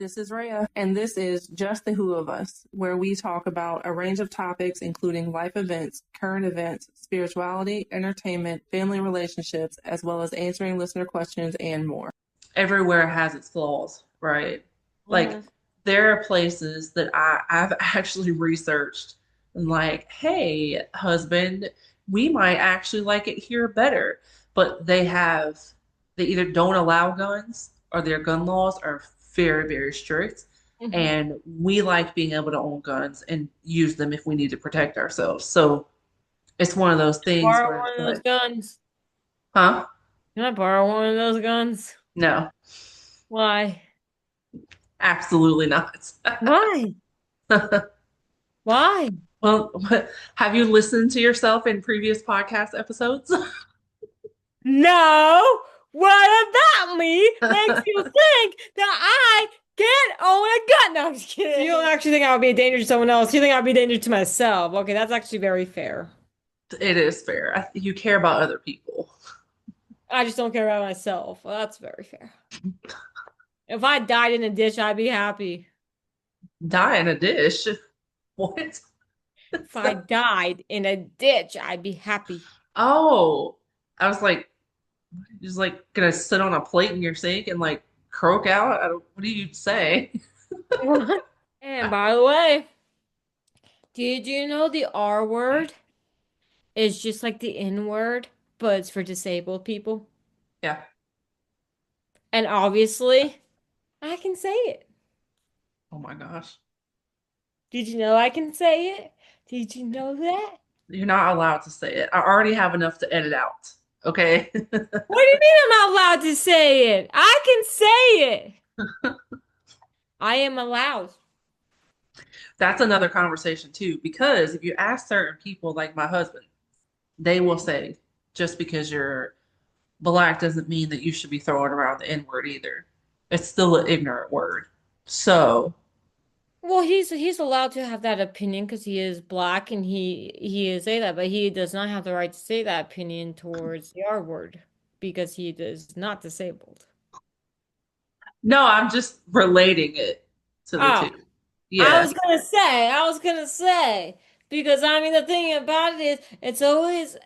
This is Reah, and this is Just the Who of Us, where we talk about a range of topics including life events, current events, spirituality, entertainment, family relationships, as well as answering listener questions and more. Everywhere has its flaws, right? Like Mhm. there are places that I've actually researched and like, hey, husband, we might actually like it here better. But they either don't allow guns or their gun laws are very, very strict. Mhm. And we like being able to own guns and use them if we need to protect ourselves. So it's one of those things Borrow where one it's of those like, guns. huh? Can I borrow one of those guns? No, Why? absolutely not. Why? Why? Well, have you listened to yourself in previous podcast episodes? No! What about me makes you think that I can't own a gun? No, I'm just kidding. So you don't actually think I would be a danger to someone else. You think I'd be a danger to myself. Okay, that's actually very fair. It is fair. You care about other people. I just don't care about myself. Well, that's very fair. If I died in a ditch, I'd be happy. Die in a dish. What? If I died in a ditch, I'd be happy. Oh, I was like, just like gonna sit on a plate in your sink and like croak out. What do you say? What? And by the way, did you know the R word is just like the N word, but it's for disabled people? Yeah. And obviously, I can say it. Oh my gosh. Did you know I can say it? Did you know that? You're not allowed to say it. I already have enough to edit out. Okay. What do you mean I'm not allowed to say it? I can say it. I am allowed. That's another conversation too, because if you ask certain people, like my husband, they will say, just because you're black doesn't mean that you should be throwing around the N word either. It's still an ignorant word. So, Well, he's allowed to have that opinion because he is black and he is say that, but he does not have the right to say that opinion towards the R word because he is not disabled. no, I'm just relating it to the Oh, two. Yeah. I was gonna say, because I mean, the thing about it is, it's always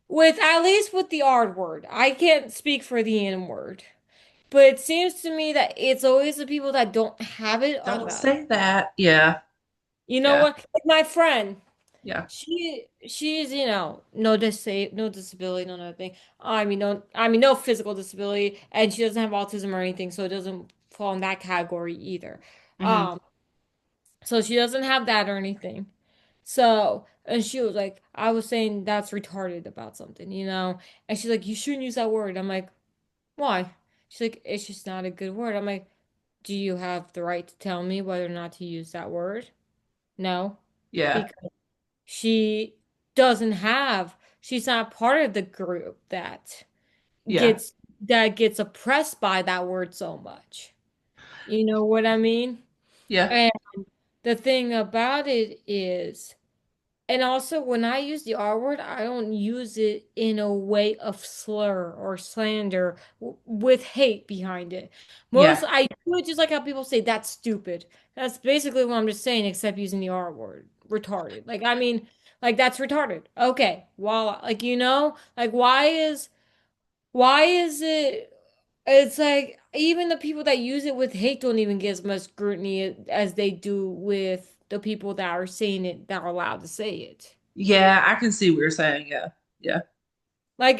with at least with the R word. I can't speak for the N word, but it seems to me that it's always the people that don't have it are Don't that. say that. Yeah. You know Yeah. what? Like my friend, Yeah. she's no disability, no nothing. No physical disability, and she doesn't have autism or anything, so it doesn't fall in that category either. Hmm. Um. So she doesn't have that or anything. So, and she was like, I was saying that's retarded about something, you know? And she's like, you shouldn't use that word. I'm like, why? She's like, it's just not a good word. I'm like, do you have the right to tell me whether or not to use that word? No, Yeah. because she doesn't have, she's not part of the group Yeah. gets that gets oppressed by that word so much. You know what I mean? Yeah. And the thing about it is, and also, when I use the R word, I don't use it in a way of slur or slander with hate behind it. Yeah. I do it just like how people say that's stupid. That's basically what I'm just saying, except using the R word, retarded. Like, I mean, like that's retarded. Okay, well, like like why is it? It's like even the people that use it with hate don't even get as much scrutiny as they do with the people that are saying it that are allowed to say it. Yeah. I can see what you're saying. Yeah. Yeah. Like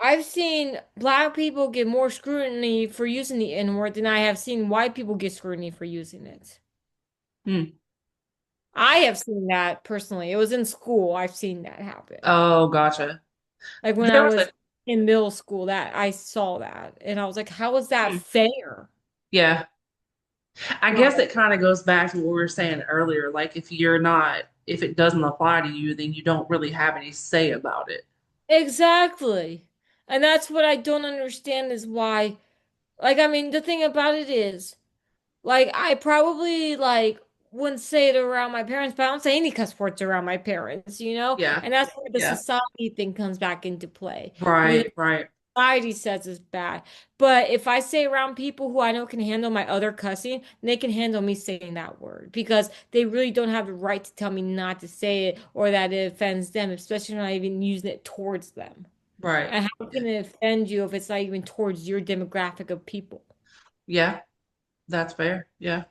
I've seen black people get more scrutiny for using the N-word than I have seen white people get scrutiny for using it. Hmm. I have seen that personally. It was in school. I've seen that happen. Oh, gotcha. Like when I There was a, was in middle school, that I saw that and I was like, how is that hmm. fair? Yeah. I guess Right. it kind of goes back to what we were saying earlier. Like, if it doesn't apply to you, then you don't really have any say about it. Exactly. And that's what I don't understand is why, like, I mean, the thing about it is, like, I probably, like, wouldn't say it around my parents, but I don't say any cuss words around my parents, you know? Yeah. And that's where the Yeah. society thing comes back into play. Because Right. Right. society says is bad. But if I say around people who I know can handle my other cussing, they can handle me saying that word because they really don't have the right to tell me not to say it or that it offends them, especially when I even using it towards them. Right. And how can it offend you if it's not even towards your demographic of people? Yeah, that's fair. Yeah.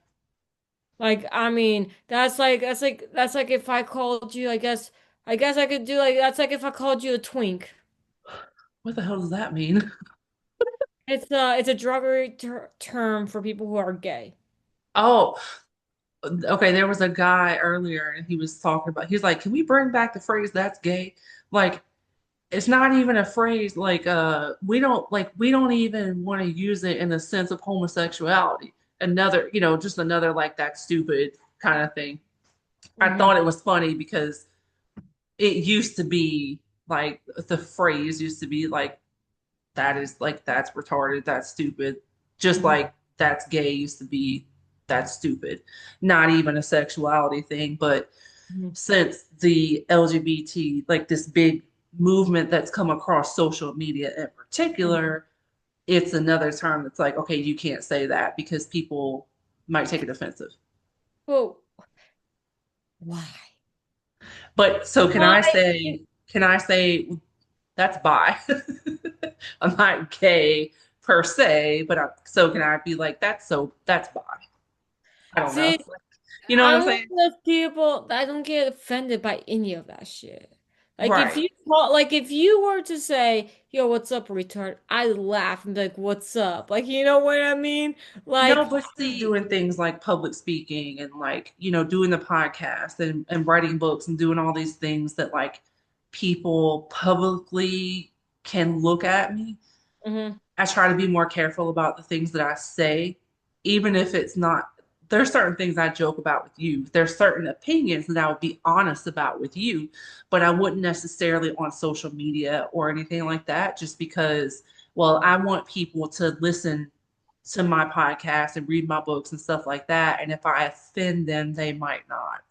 Like, I mean, that's like if I called you, I guess I could do like that's like if I called you a twink. What the hell does that mean? It's a derogatory term for people who are gay. Oh, okay. There was a guy earlier and he was talking about, he's like, can we bring back the phrase that's gay? Like, it's not even a phrase like we don't even want to use it in the sense of homosexuality. Another, just another like that stupid kind of thing. I Hmm. thought it was funny because it used to be like the phrase used to be like that is like that's retarded, that's stupid. Just Hmm. like that's gay used to be that's stupid. Not even a sexuality thing, but Hmm. since the LGBT, like this big movement that's come across social media in Hmm. particular, it's another term that's like, okay, you can't say that because people might take it offensive. Well, why? But so Why? can I say that's bi? I'm not gay per se, but so can I be like, that's bi? I don't know. See, You know what I'm I'm one saying? of those people that I don't get offended by any of that shit. Right. Like if you were to say, "Yo, what's up, retard?" I laugh and be like, "What's up?" Like, you know what I mean? No, Like, but see, doing things like public speaking and like, doing the podcast and writing books and doing all these things that like people publicly can look at me. mhm. I try to be more careful about the things that I say, even if it's not, there's certain things I joke about with you. There's certain opinions that I would be honest about with you, but I wouldn't necessarily on social media or anything like that, just because, well, I want people to listen to my podcast and read my books and stuff like that. And if I offend them, they might not.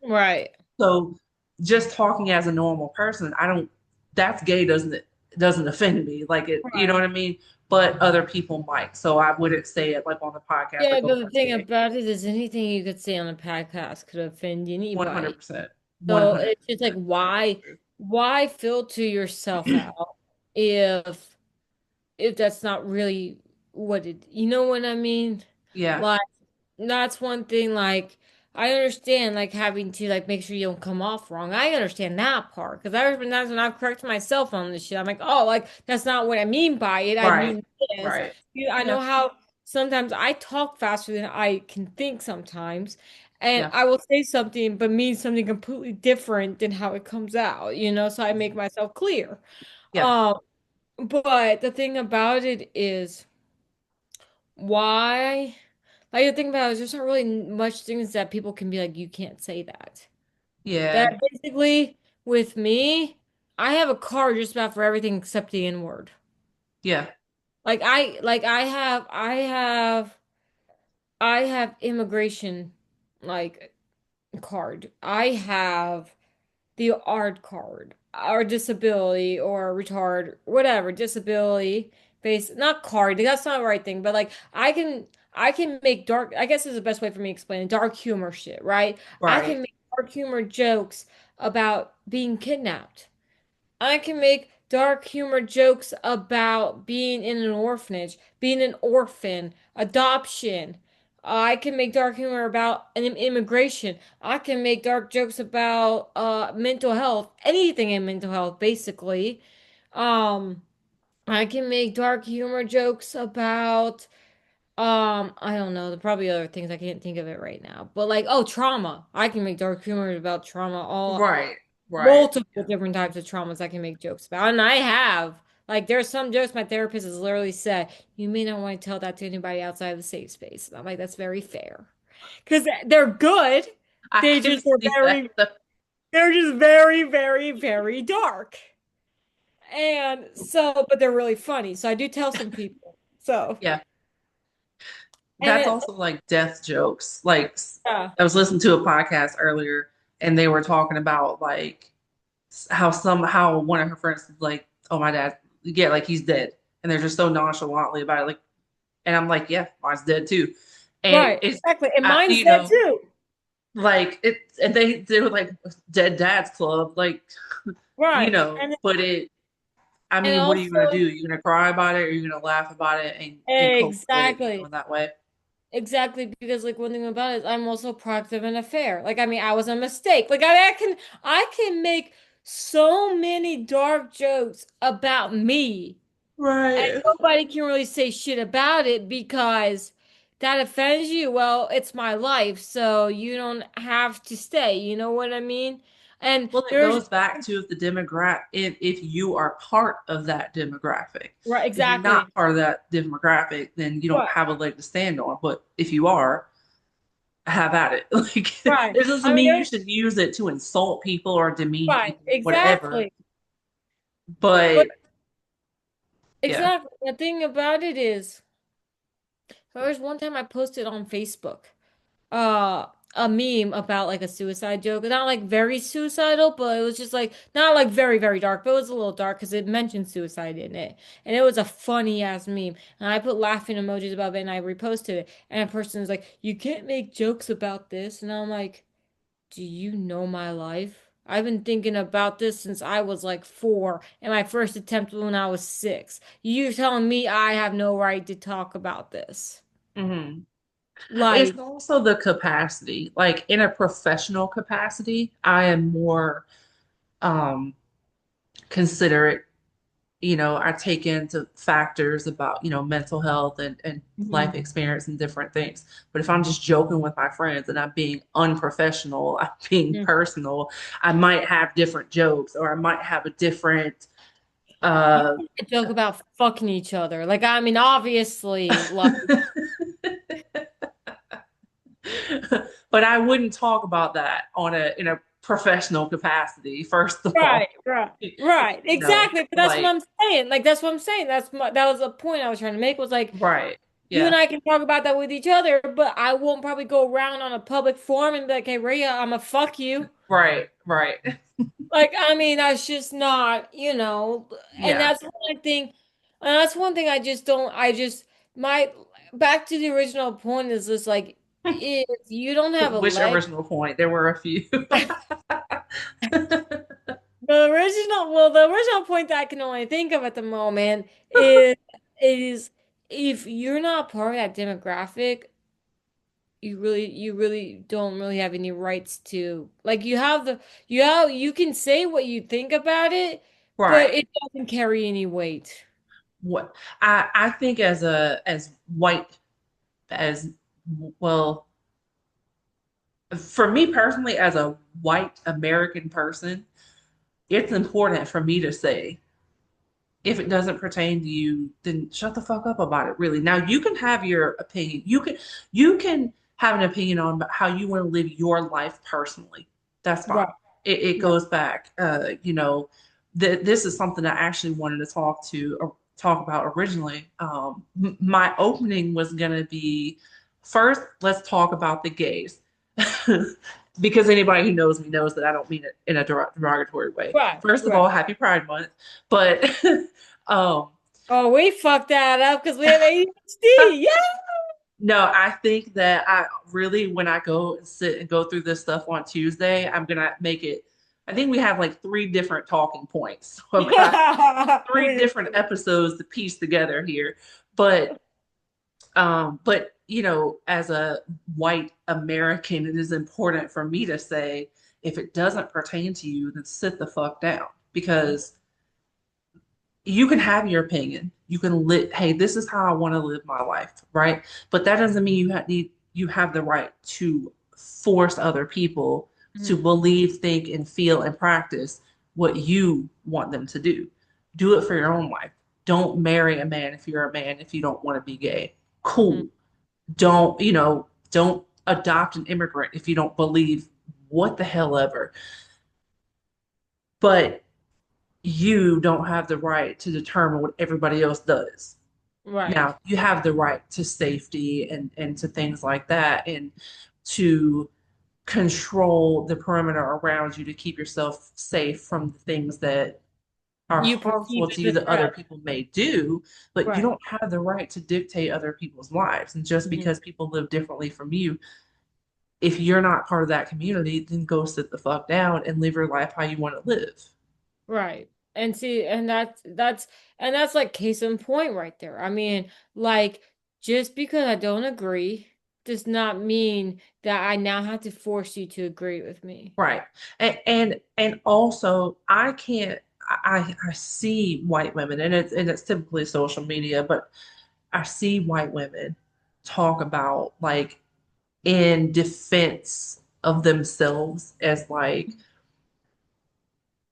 Right. So just talking as a normal person, I don't that's gay doesn't offend me. Like it, you know Right. what I mean? But other people might. So I wouldn't say it like on the podcast, Yeah, like, but oh, the that's thing gay. about it is anything you could say on a podcast could offend anybody. 100%. So it's just like 100% true. why filter yourself out if that's not really what it, you know what I mean? Yeah. Like that's one thing like I understand like having to like make sure you don't come off wrong. I understand that part because there's been times when I've corrected myself on this shit. I'm like, oh, like that's not what I mean by it. I Right. mean this. Right. I Yeah. know how sometimes I talk faster than I can think sometimes. And Yeah. I will say something but mean something completely different than how it comes out, so I make myself clear. Yeah. Um, but the thing about it is why, like the thing about it is there's not really much things that people can be like, you can't say that. Yeah. That basically, with me, I have a card just about for everything except the N word. Yeah. I have immigration like card. I have the art card or disability or retard, whatever, disability based, not card, that's not the right thing, but like I can make dark, I guess is the best way for me to explain it, dark humor shit, right? I Right. can make dark humor jokes about being kidnapped. I can make dark humor jokes about being in an orphanage, being an orphan, adoption. I can make dark humor about immigration. I can make dark jokes about mental health, anything in mental health, basically. Um, I can make dark humor jokes about I don't know, there are probably other things I can't think of it right now. But like, oh, trauma. I can make dark humor about trauma, all Right. Right. multiple Yeah. different types of traumas I can make jokes about. And I have. Like, there's some jokes my therapist has literally said, you may not want to tell that to anybody outside of the safe space. And I'm like, that's very fair. Because they're good. I They can just are see very, that. they're just very, very, very dark. And so, but they're really funny. So I do tell some people. So, Yeah. and That's also like death jokes. Like yeah. I was listening to a podcast earlier and they were talking about like how one of her friends was like, oh my dad, yeah, like he's dead. and they're just so nonchalantly about it. Like, and I'm like, yeah, mine's dead too. And Right, it's, exactly. And mine's you dead know, too. like it, and they were like Dead Dads Club, like, Right. but I And mean, what are you also gonna do? You're gonna cry about it, or you're gonna laugh about it and cope with it, exactly. in that way. Exactly, because like one thing about it is I'm also product of an affair. Like I mean, I was a mistake. Like I can make so many dark jokes about me, and Right. nobody can really say shit about it because that offends you. Well, it's my life, so you don't have to stay. You know what I mean? And Well, it there's goes back to if the demographic, if you are part of that demographic. right, If you're exactly. not part of that demographic, then you don't Right, have a leg to stand on. But if you are, have at it. Like, right. this doesn't I mean, mean you should use it to insult people or demean right, people, whatever. exactly. But But yeah. exactly. The thing about it is. There was one time I posted on Facebook uh a meme about like a suicide joke. Not like very suicidal, but it was just like not like very, very dark, but it was a little dark because it mentioned suicide in it. And it was a funny ass meme. And I put laughing emojis above it and I reposted it. And a person was like, "You can't make jokes about this." And I'm like, "Do you know my life? I've been thinking about this since I was like 4, and my first attempt when I was 6. You're telling me I have no right to talk about this?" Hmm. It's Like, also the capacity. Like, in a professional capacity, I am more um considerate. I take into factors about, mental health and life mhm, experience and different things. But if I'm just joking with my friends and I'm being unprofessional, I'm being mhm. personal, I might have different jokes, or I might have a different You uh can't joke about fucking each other. Like, I mean, obviously, like, but I wouldn't talk about that on a in a professional capacity, first of right, all. right, right, You know, exactly. But that's what like, I'm saying. Like, that's what I'm saying. That was a point I was trying to make was like, right. you and Yeah. I can talk about that with each other, but I won't probably go around on a public forum and be like, "Hey, Rhea, I'm a fuck you." Right, right. Like, I mean, that's just not, and Yeah. that's one thing I just don't, my, back to the original point is just like, if you don't have a Which leg, original point? There were a few. the original point that I can only think of at the moment is if you're not part of that demographic, you really don't really have any rights to like you can say what you think about it, but Right. it doesn't carry any weight. What I think, as white, as well, for me personally, as a white American person, it's important for me to say, if it doesn't pertain to you, then shut the fuck up about it, really. Now, you can have your opinion. You can have an opinion on how you want to live your life personally. That's fine. Right. It Right. goes back, this is something I actually wanted to talk about originally. My opening was gonna be, first, let's talk about the gays. Because anybody who knows me knows that I don't mean it in a derogatory way. Right. First of Right. all, happy Pride Month. But um, Oh, we fucked that up because we have ADHD. Yeah. no, I think that I really, when I go and sit and go through this stuff on Tuesday, I'm gonna make it. I think we have like three different talking points. So I've got three different episodes to piece together here. But as a white American, it is important for me to say, if it doesn't pertain to you, then sit the fuck down, because you can have your opinion. You can live, hey, this is how I want to live my life, right? But that doesn't mean you have the right to force other people to Mhm. believe, think, and feel and practice what you want them to do. Do it for your own life. Don't marry a man if you're a man if you don't want to be gay. Mhm. Cool. Don't adopt an immigrant if you don't believe what the hell ever. But you don't have the right to determine what everybody else does. Right. Now, you have the right to safety and to things like that, and to control the perimeter around you to keep yourself safe from the things that are You harmful perceive to as you a that other threat. people may do, but you Right. don't have the right to dictate other people's lives. And just Mhm. because people live differently from you, if you're not part of that community, then go sit the fuck down and live your life how you want to live. Right. And see, and that's like case in point right there. I mean, like just because I don't agree does not mean that I now have to force you to agree with me. Right. And also I can't I see white women and it's typically social media, but I see white women talk about like in defense of themselves as like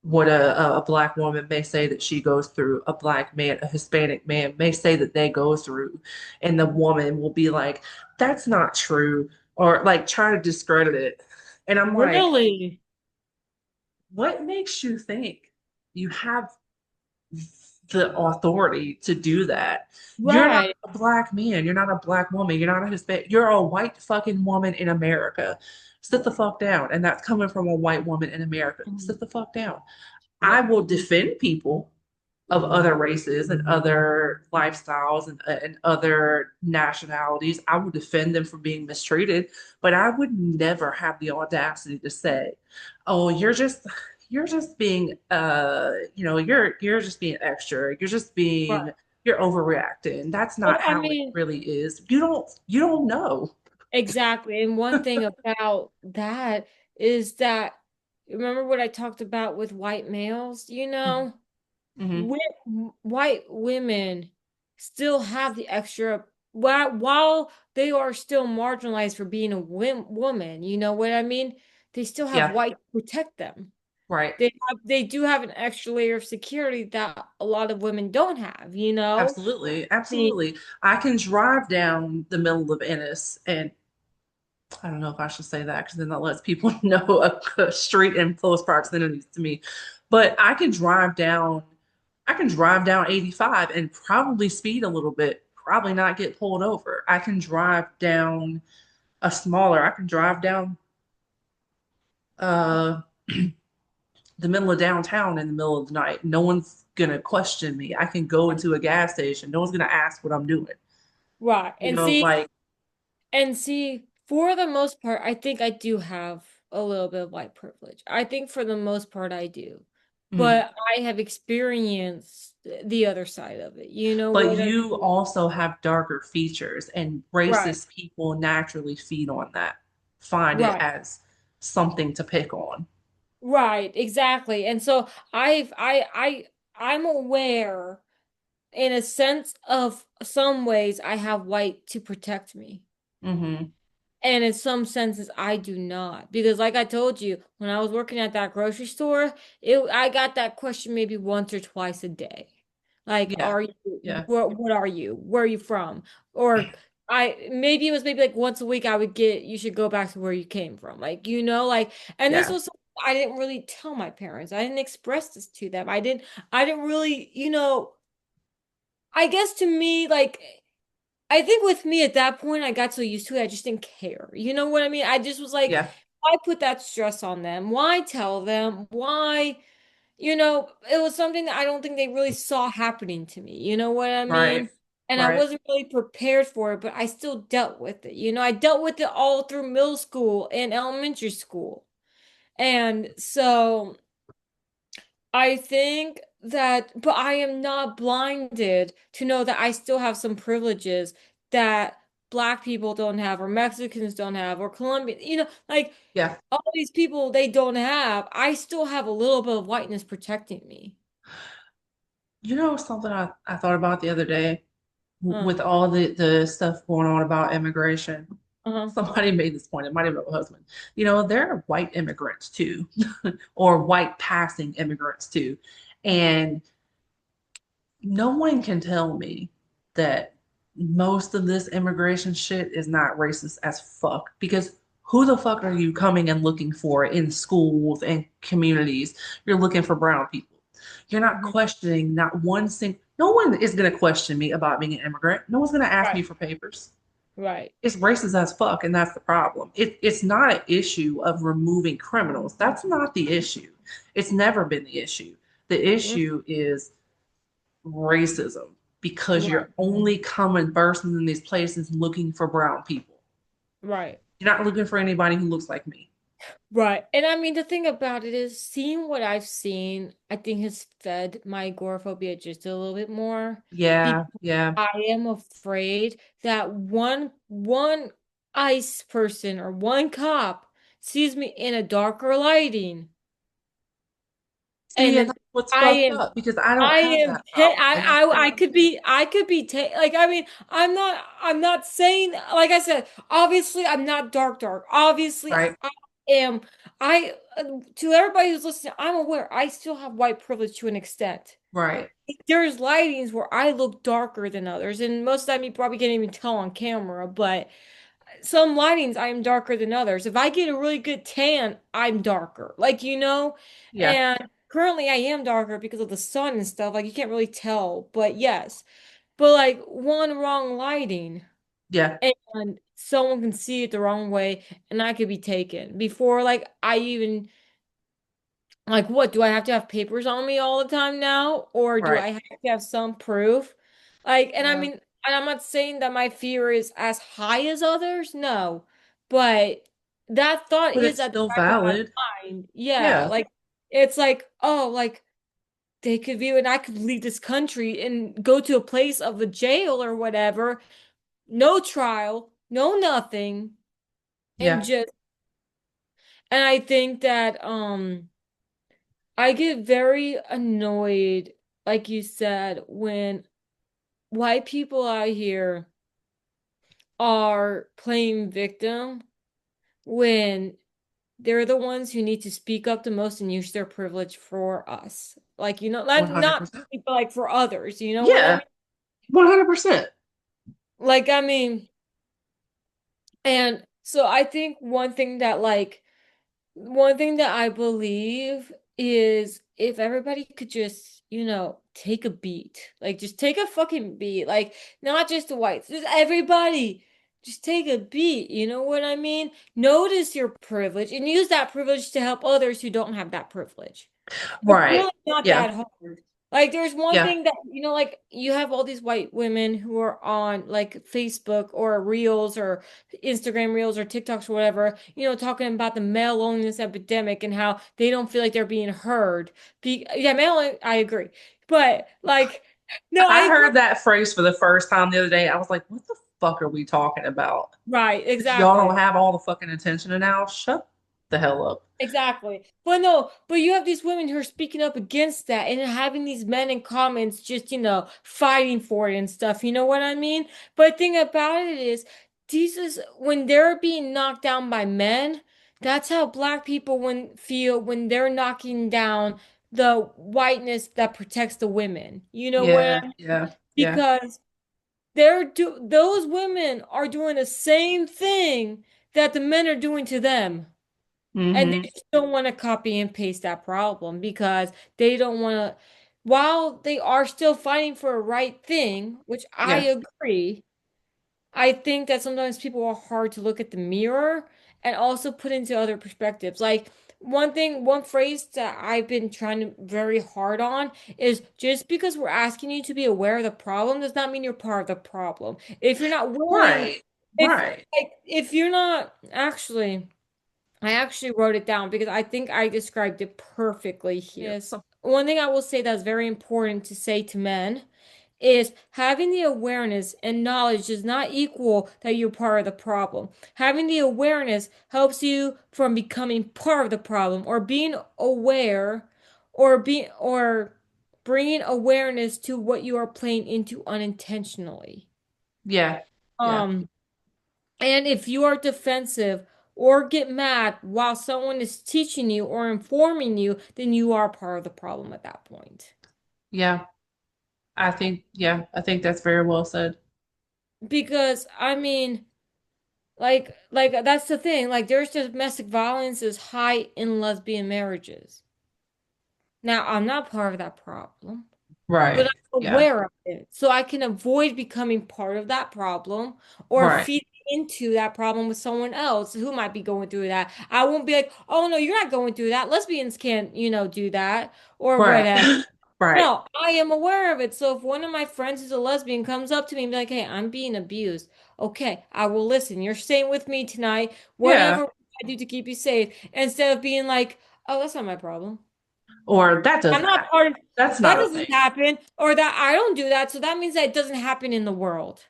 what a black woman may say that she goes through, a black man, a Hispanic man may say that they go through, and the woman will be like, that's not true, or like try to discredit it. And I'm like, Really? what makes you think you have the authority to do that? You're not Right. a black man, you're not a black woman, you're not a Hispanic, you're a white fucking woman in America. Sit the fuck down. And that's coming from a white woman in America. Mhm. Sit the fuck down. I Right. will defend people of other races and other lifestyles and other nationalities. I would defend them from being mistreated, but I would never have the audacity to say, "Oh, you're just being you're just being extra. Right. You're overreacting. That's But not I how it mean, really is. You don't know." exactly. And one thing about that is that remember what I talked about with white males, Hmm. white women still have the extra while they are still marginalized for being a woman, you know what I mean? They still have Yeah, white to protect them. right. They do have an extra layer of security that a lot of women don't have, you know? Absolutely, I mean, absolutely. I can drive down the middle of Ennis and I don't know if I should say that because then that lets people know a street in close proximity to me. But I can drive down 85 and probably speed a little bit, probably not get pulled over. I can drive down I can drive down uh the middle of downtown in the middle of the night. No one's gonna question me. I can go into a gas station. No one's gonna ask what I'm doing. right. You know, like, And see, for the most part, I think I do have a little bit of white privilege. I think for the most part I do. mm. But I have experienced the other side of it. You know But what I you also have darker features, and Right. racist people naturally feed on that, find it Right. as something to pick on. Right, exactly. And so I'm aware in a sense of some ways I have white to protect me. Hmm. And in some senses, I do not. Because like I told you, when I was working at that grocery store, I got that question maybe once or twice a day. Like, Yeah, are you yeah, what are you? Where are you from? Or I maybe it was maybe like once a week I would get you should go back to where you came from. Like, like and this yeah, was something I didn't really tell my parents. I didn't express this to them. I didn't really, I guess to me, like I think with me at that point, I got so used to it, I just didn't care. You know what I mean? I just was like, yeah, why put that stress on them? Why tell them? Why? It was something that I don't think they really saw happening to me. You know what I right, mean? And I right. wasn't really prepared for it, but I still dealt with it. I dealt with it all through middle school and elementary school. And so I think that, but I am not blinded to know that I still have some privileges that Black people don't have, or Mexicans don't have, or Colombian, like Yeah. all these people they don't have. I still have a little bit of whiteness protecting me. You know something I thought about the other day Uh, with all the stuff going on about immigration. uh-huh. Somebody made this point. It might have been my husband. There are white immigrants too, or white passing immigrants too. And no one can tell me that most of this immigration shit is not racist as fuck because who the fuck are you coming and looking for in schools and communities? You're looking for brown people. You're not Mhm. questioning not one single, no one is going to question me about being an immigrant. No one's going to ask Right, me for papers. right, It's racist as fuck, and that's the problem. It's not an issue of removing criminals. That's not the issue. It's never been the issue. The issue is racism because Right. you're only coming bursting in these places looking for brown people. Right. You're not looking for anybody who looks like me. Right. And I mean, the thing about it is, seeing what I've seen, I think has fed my agoraphobia just a little bit more. Yeah, Because yeah. I am afraid that one ICE person or one cop sees me in a darker lighting, See, and and then that's what's I fucked am up because I don't I have am that problem. And that's the I one could thing. be like, I mean, I'm not saying, like I said, obviously I'm not dark. Obviously Right, I am I to everybody who's listening, I'm aware I still have white privilege to an extent. right. There's lightings where I look darker than others, and most of the time you probably can't even tell on camera, but some lightings I am darker than others. If I get a really good tan, I'm darker. Like, Yeah, and currently I am darker because of the sun and stuff. Like, you can't really tell, but yes. But like one wrong lighting yeah. and someone can see it the wrong way and I could be taken before like I even like, what do I have to have papers on me all the time now? Or do Right. I have to have some proof? Like, and I Yeah. mean, and I'm not saying that my fear is as high as others, no. But that thought But is it's at the still back of my valid. mind. Yeah. Yeah, Like, it's like, oh, like they could view and I could leave this country and go to a place of a jail or whatever, no trial, no nothing, and yeah. just, and I think that, I get very annoyed, like you said, when white people out here are playing victim when they're the ones who need to speak up the most and use their privilege for us. Like, not 100%. me, but like for others, you know what I Yeah, mean? 100%. Like, I mean, and so I think one thing that I believe is if everybody could just, take a beat, like just take a fucking beat, like not just the whites, just everybody, just take a beat. You know what I mean? Notice your privilege and use that privilege to help others who don't have that privilege. It's Right. really not Yeah, that hard. Like, there's one yeah. thing that, like you have all these white women who are on like Facebook or Reels or Instagram Reels or TikToks or whatever, talking about the male loneliness epidemic and how they don't feel like they're being heard. Yeah, I agree. But like, no, I I agree. heard that phrase for the first time the other day. I was like, what the fuck are we talking about? Right, Y'all exactly. don't have all the fucking attention now? Shut the hell up. Exactly. But no, but you have these women who are speaking up against that and having these men in comments just, fighting for it and stuff. You know what I mean? But the thing about it is, when they're being knocked down by men, that's how black people feel when they're knocking down the whiteness that protects the women. You know what I Yeah, mean? yeah, yeah. Because those women are doing the same thing that the men are doing to them. And Mm-hmm. they just don't want to copy and paste that problem because they don't want to, while they are still fighting for a right thing, which I Yeah. agree, I think that sometimes people are hard to look at the mirror and also put into other perspectives. Like, one phrase that I've been trying to very hard on is just because we're asking you to be aware of the problem does not mean you're part of the problem. If you're not willing, Right. if Right. if you're not actually. I actually wrote it down because I think I described it perfectly here. Yes. One thing I will say that's very important to say to men is having the awareness and knowledge does not equal that you're part of the problem. Having the awareness helps you from becoming part of the problem or being aware or bringing awareness to what you are playing into unintentionally. Yeah. Yeah. Um and if you are defensive or get mad while someone is teaching you or informing you, then you are part of the problem at that point. Yeah. I think that's very well said. Because I mean, like that's the thing. Like, there's domestic violence is high in lesbian marriages. Now, I'm not part of that problem, but Right. I'm Yeah. aware of it. So I can avoid becoming part of that problem or Right. feeding into that problem with someone else who might be going through that. I won't be like, oh no, you're not going through that. Lesbians can't, do that or Right. whatever. Right. No, I am aware of it. So if one of my friends who's a lesbian comes up to me and be like, hey, I'm being abused. Okay, I will listen. You're staying with me tonight. Yeah. Whatever I do to keep you safe. Instead of being like, oh, that's not my problem. Or that I'm doesn't not happen. part of That's that not a doesn't thing. happen, or that I don't do that. So that means that it doesn't happen in the world.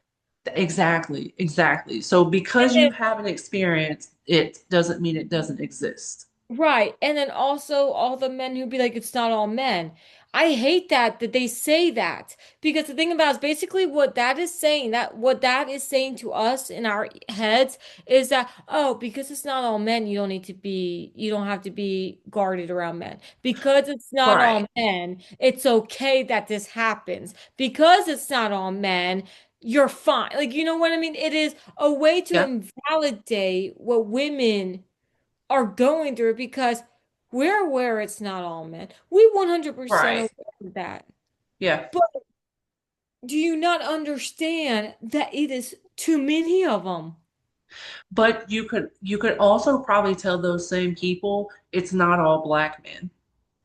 Exactly. Exactly. So because you And haven't experienced it doesn't mean it doesn't exist. right. And then also all the men who be like, it's not all men. I hate that they say that because the thing about it is basically what that is saying, that what that is saying to us in our heads is that, oh, because it's not all men, you don't have to be guarded around men. Because it's not Right. all men, it's okay that this happens. Because it's not all men, you're fine. Like, you know what I mean? It is a way to Yeah. invalidate what women are going through because we're aware it's not all men. We 100% Right. aware of that. Yeah. But do you not understand that it is too many of them? But you could also probably tell those same people it's not all black men.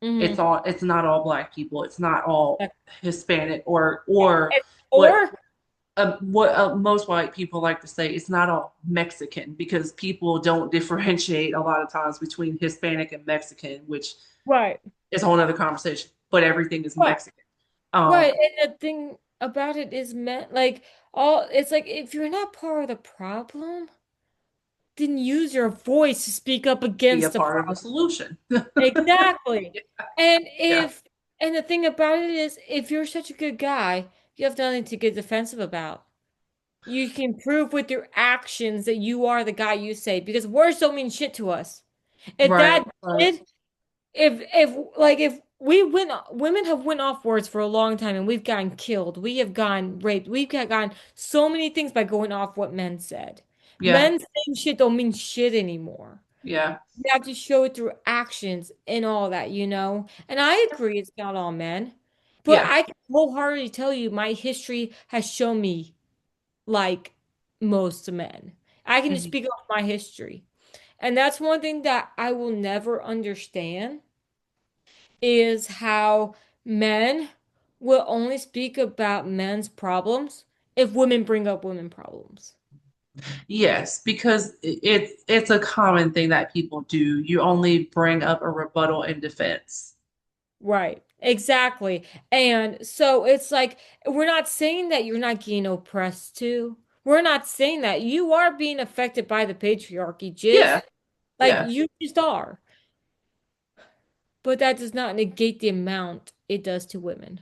Hmm. It's not all black people. It's not all Hispanic or what Or most white people like to say it's not all Mexican because people don't differentiate a lot of times between Hispanic and Mexican, which right, is a whole other conversation. But everything is right, Mexican. Um, right. And the thing about it is meant like all it's like if you're not part of the problem, then use your voice to speak up be a against the part of the problem. solution. Exactly. And Yeah. if and the thing about it is if you're such a good guy, you have nothing to get defensive about. You can prove with your actions that you are the guy you say because words don't mean shit to us. If Right. that Right. did, if we went women have went off words for a long time and we've gotten killed, we have gotten raped, gotten so many things by going off what men said. Yeah. Men saying shit don't mean shit anymore. Yeah. You have to show it through actions and all that, you know? And I agree it's not all men, but Yeah. I can wholeheartedly tell you my history has shown me like most men. I can just Mhm. speak off my history. And that's one thing that I will never understand is how men will only speak about men's problems if women bring up women problems. Yes, because it's a common thing that people do. You only bring up a rebuttal in defense. Right. Exactly. And so it's like we're not saying that you're not getting oppressed too. We're not saying that you are being affected by the patriarchy, Yeah. just like Yeah. you just are. But that does not negate the amount it does to women.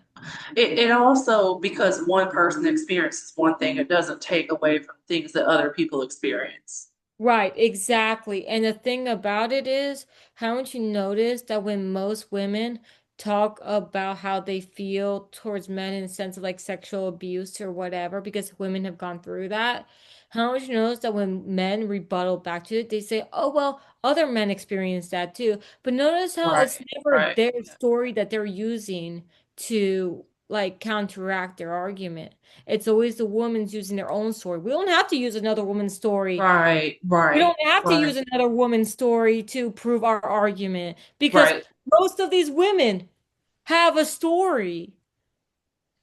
It also, because one person experiences one thing, it doesn't take away from things that other people experience. Right, exactly. And the thing about it is, haven't you noticed that when most women talk about how they feel towards men in the sense of like sexual abuse or whatever, because women have gone through that, haven't you noticed that when men rebuttal back to it, they say, oh, well, other men experience that too. But notice how Right. it's never Right. their story that they're using to like counteract their argument. It's always the woman's using their own story. We don't have to use another woman's story. Right. We Right. don't have to Right. use another woman's story to prove our argument because Right. most of these women have a story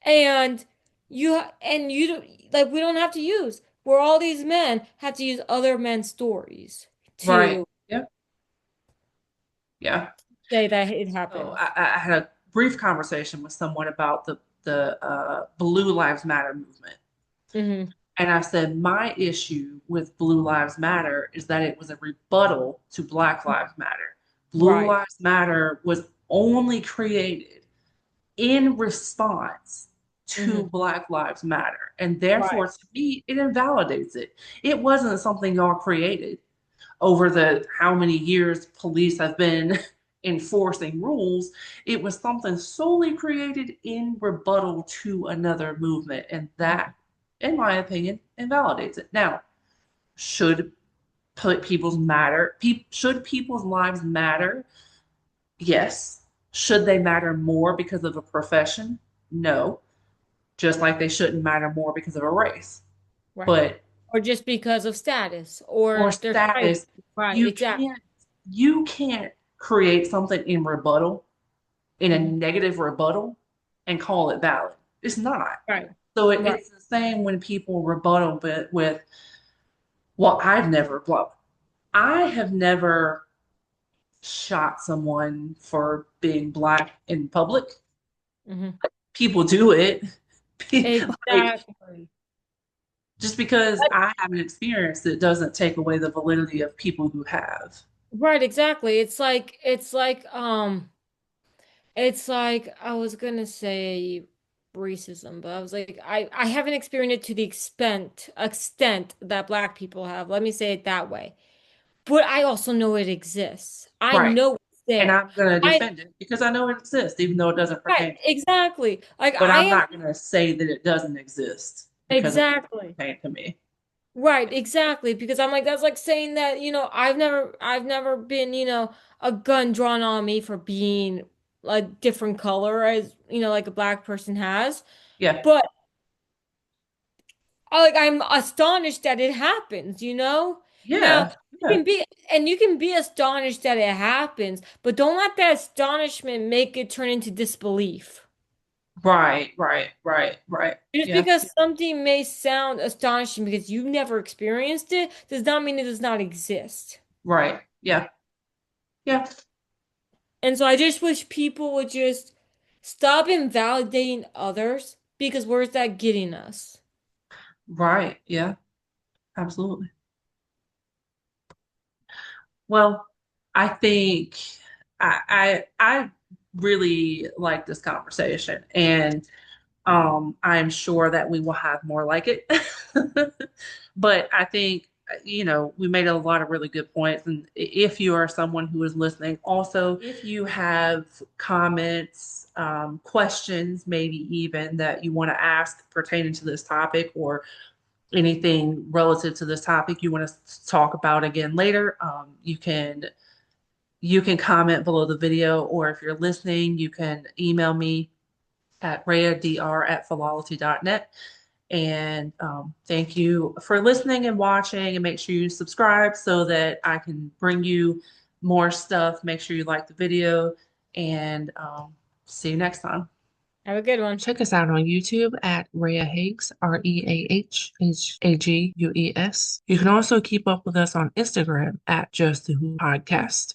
and you don't like we don't have to use where all these men have to use other men's stories Right. to Yeah. Yeah. say that it So happened. I had a brief conversation with someone about the Blue Lives Matter movement. Hmm. And I said, my issue with Blue Lives Matter is that it was a rebuttal to Black Lives Matter. Blue Right. Lives Matter was only created in response to Hmm. Black Lives Matter. And Right. therefore, to me, it invalidates it. It wasn't something y'all created over the how many years police have been enforcing rules. It was something solely created in rebuttal to another movement. And that, in my opinion, invalidates it. Now, should should people's lives matter? Yes. Should they matter more because of a profession? No. Just like they shouldn't matter more because of a race. Right. But or just because of status or or their title. status. Right, You exactly. can't you can't create something in rebuttal, in a Mhm. negative rebuttal, and call it valid. It's not. Right, So right. it's the same when people rebuttal with, well, I have never shot someone for being black in public. Hmm. People do it. Like, Exactly. just because I haven't experienced it doesn't take away the validity of people who have. Right, exactly. It's like I was gonna say racism, but I was like I haven't experienced it to the extent that black people have. Let me say it that way. But I also know it exists. I Right. know it's And there. I'm going to I defend it because I know it exists, even though it doesn't Right, pertain to me. exactly. Like But I I'm am not going to say that it doesn't exist because it doesn't exactly. pertain to me. Right, exactly. Because I'm like, that's like saying that, I've never been, a gun drawn on me for being a different color as, like a black person has. Yeah. But I'm astonished that it happens. Now, Yeah. you Yeah. can be and you can be astonished that it happens, but don't let that astonishment make it turn into disbelief. Right. Right. Right. Right. Just Yeah. because something may sound astonishing because you've never experienced it does not mean it does not exist. Right. Yeah. Yeah. And so I just wish people would just stop invalidating others because where's that getting us? Right. Yeah. Absolutely. Well, I think I really like this conversation, and I'm sure that we will have more like it. But I think, we made a lot of really good points. And if you are someone who is listening, also, if you have comments, questions, maybe even that you want to ask pertaining to this topic or anything relative to this topic you want to talk about again later, you can comment below the video, or if you're listening, you can email me at reahdr@philology.net. And thank you for listening and watching. And make sure you subscribe so that I can bring you more stuff. Make sure you like the video, and see you next time. Have a good one. Check us out on YouTube at Reah Higgs, ReahHagues. You can also keep up with us on Instagram at Just the Who Podcast.